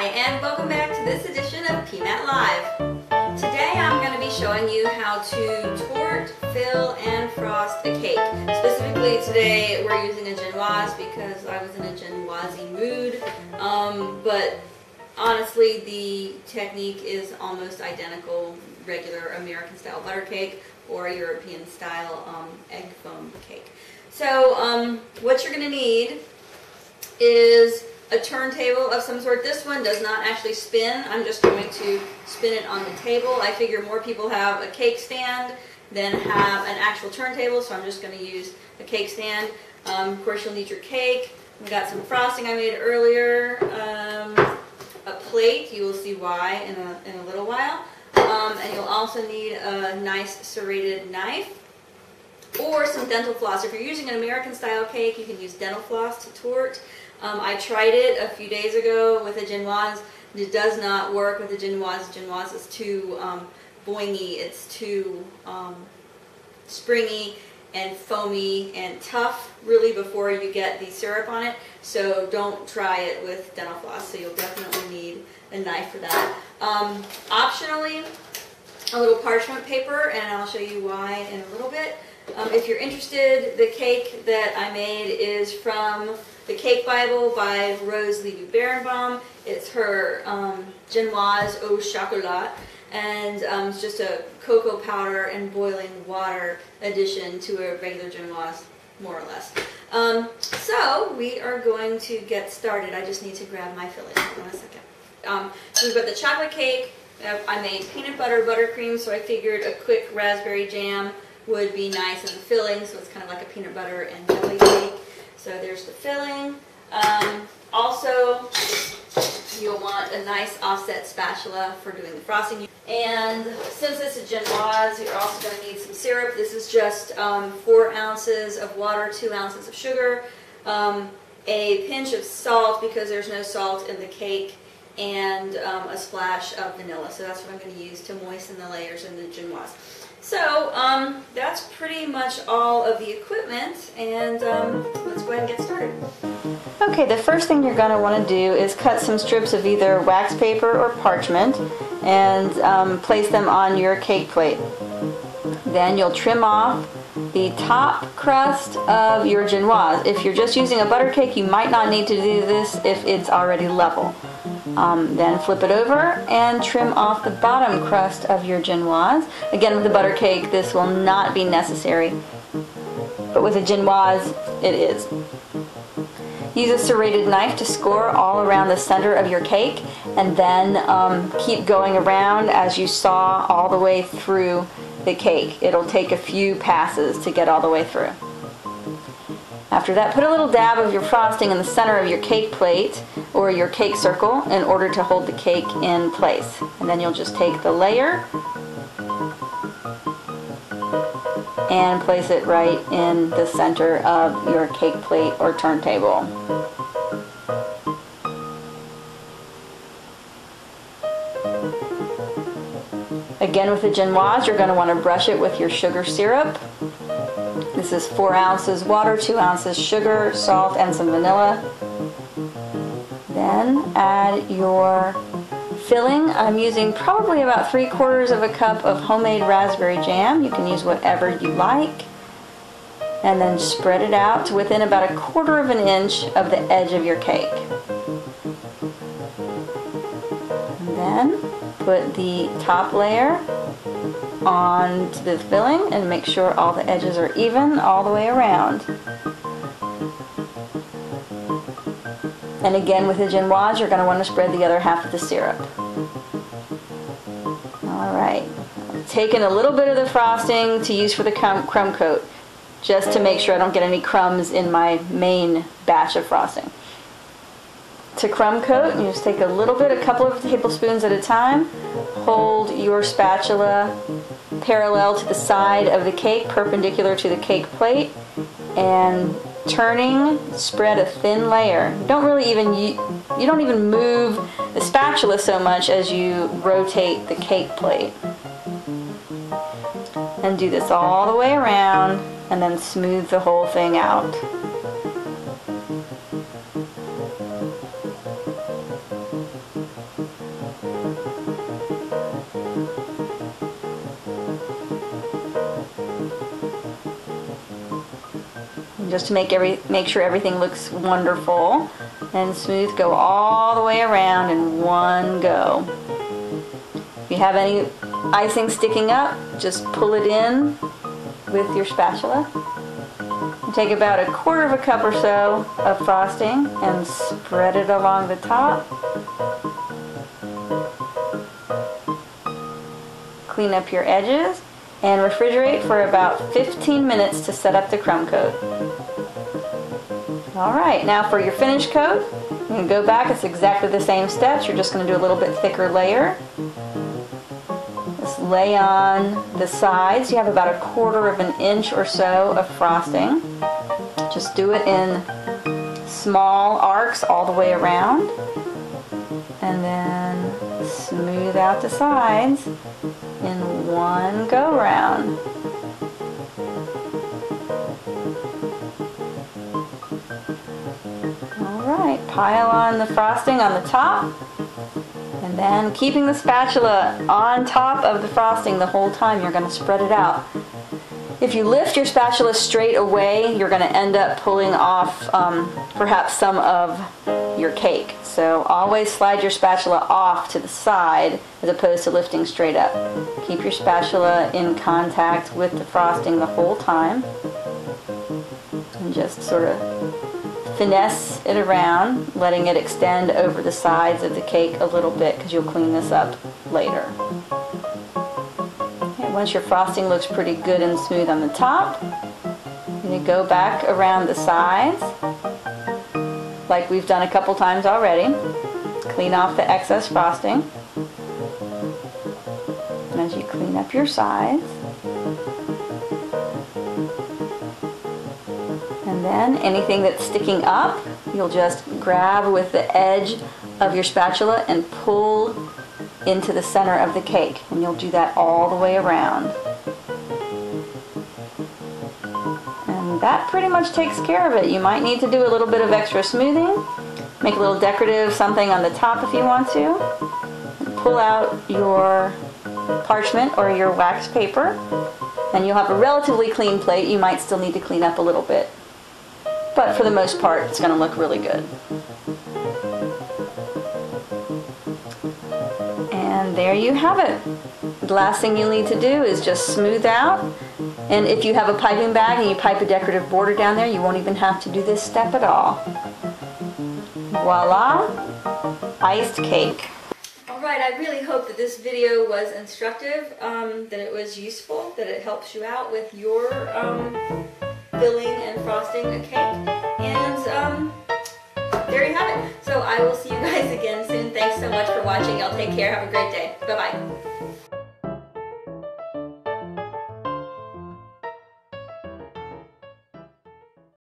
Hi, and welcome back to this edition of PMAT Live. Today I'm going to be showing you how to torte, fill, and frost a cake. Specifically today we're using a Genoise because I was in a Genoise mood, but honestly the technique is almost identical, regular American style butter cake or European style egg foam cake. So what you're going to need is a turntable of some sort. This one does not actually spin. I'm just going to spin it on the table. I figure more people have a cake stand than have an actual turntable, so I'm just going to use a cake stand. Of course, you'll need your cake. We've got some frosting I made earlier, a plate. You will see why in a little while. And you'll also need a nice serrated knife or some dental floss. If you're using an American style cake, you can use dental floss to torte. I tried it a few days ago with a Genoise. It does not work with a Genoise. Genoise is too boingy. It's too springy and foamy and tough really before you get the syrup on it. So don't try it with dental floss. So you'll definitely need a knife for that. Optionally, a little parchment paper, and I'll show you why in a little bit. If you're interested, the cake that I made is from the Cake Bible by Rose Levy Beranbaum. It's her Genoise au Chocolat, and it's just a cocoa powder and boiling water addition to a regular Genoise, more or less. So we are going to get started. I just need to grab my filling. Hold on a second. So we've got the chocolate cake. I made peanut butter buttercream, so I figured a quick raspberry jam would be nice as a filling, so it's kind of like a peanut butter and jelly cake. So there's the filling. Also, you'll want a nice offset spatula for doing the frosting. And since this is Genoise, you're also going to need some syrup. This is just 4 ounces of water, 2 ounces of sugar, a pinch of salt because there's no salt in the cake, and a splash of vanilla. So that's what I'm going to use to moisten the layers in the Genoise. So that's pretty much all of the equipment, and let's go ahead and get started. Okay, the first thing you're going to want to do is cut some strips of either wax paper or parchment and place them on your cake plate. Then you'll trim off the top crust of your Genoise. If you're just using a butter cake, you might not need to do this if it's already level. Then flip it over and trim off the bottom crust of your Genoise. Again, with the butter cake, this will not be necessary, but with a Genoise, it is. Use a serrated knife to score all around the center of your cake, and then keep going around as you saw all the way through the cake. It'll take a few passes to get all the way through. After that, put a little dab of your frosting in the center of your cake plate or your cake circle in order to hold the cake in place. And then you'll just take the layer and place it right in the center of your cake plate or turntable. Again, with the Genoise, you're going to want to brush it with your sugar syrup. This is 4 ounces water, 2 ounces sugar, salt, and some vanilla. Then add your filling. I'm using probably about 3/4 of a cup of homemade raspberry jam. You can use whatever you like. And then spread it out to within about 1/4 of an inch of the edge of your cake. And then put the top layer onto the filling and make sure all the edges are even all the way around. And again, with the Genoise, you're going to want to spread the other half of the syrup. Alright, I've taken a little bit of the frosting to use for the crumb coat, just to make sure I don't get any crumbs in my main batch of frosting. To crumb coat, you just take a little bit, a couple of tablespoons at a time. Hold your spatula parallel to the side of the cake, perpendicular to the cake plate, and turning, spread a thin layer. You don't even move the spatula so much as you rotate the cake plate. And do this all the way around, and then smooth the whole thing out. just to make sure everything looks wonderful and smooth, go all the way around in one go. If you have any icing sticking up, just pull it in with your spatula. Take about 1/4 cup or so of frosting and spread it along the top. Clean up your edges and refrigerate for about 15 minutes to set up the crumb coat. Alright, now for your finish coat, you can go back, it's exactly the same steps, you're just going to do a little bit thicker layer. Just lay on the sides, you have about 1/4 inch or so of frosting. Just do it in small arcs all the way around, and then smooth out the sides in one go round. Alright, pile on the frosting on the top, and then keeping the spatula on top of the frosting the whole time, you're going to spread it out. If you lift your spatula straight away, you're going to end up pulling off perhaps some of your cake. So always slide your spatula off to the side as opposed to lifting straight up. Keep your spatula in contact with the frosting the whole time. And just sort of finesse it around, letting it extend over the sides of the cake a little bit because you'll clean this up later. Once your frosting looks pretty good and smooth on the top, you're going to go back around the sides like we've done a couple times already. Clean off the excess frosting. And as you clean up your sides, and then anything that's sticking up, you'll just grab with the edge of your spatula and pull into the center of the cake, and you'll do that all the way around. And that pretty much takes care of it. You might need to do a little bit of extra smoothing, make a little decorative something on the top if you want to, and pull out your parchment or your wax paper, and you'll have a relatively clean plate. You might still need to clean up a little bit, but for the most part it's going to look really good. And there you have it. The last thing you'll need to do is just smooth out, and if you have a piping bag and you pipe a decorative border down there, you won't even have to do this step at all. Voila, iced cake. Alright, I really hope that this video was instructive, that it was useful, that it helps you out with your filling and frosting a cake, and there you have it. So I will see you guys again soon. Thanks so much for watching. Y'all take care. Have a great day. Bye-bye.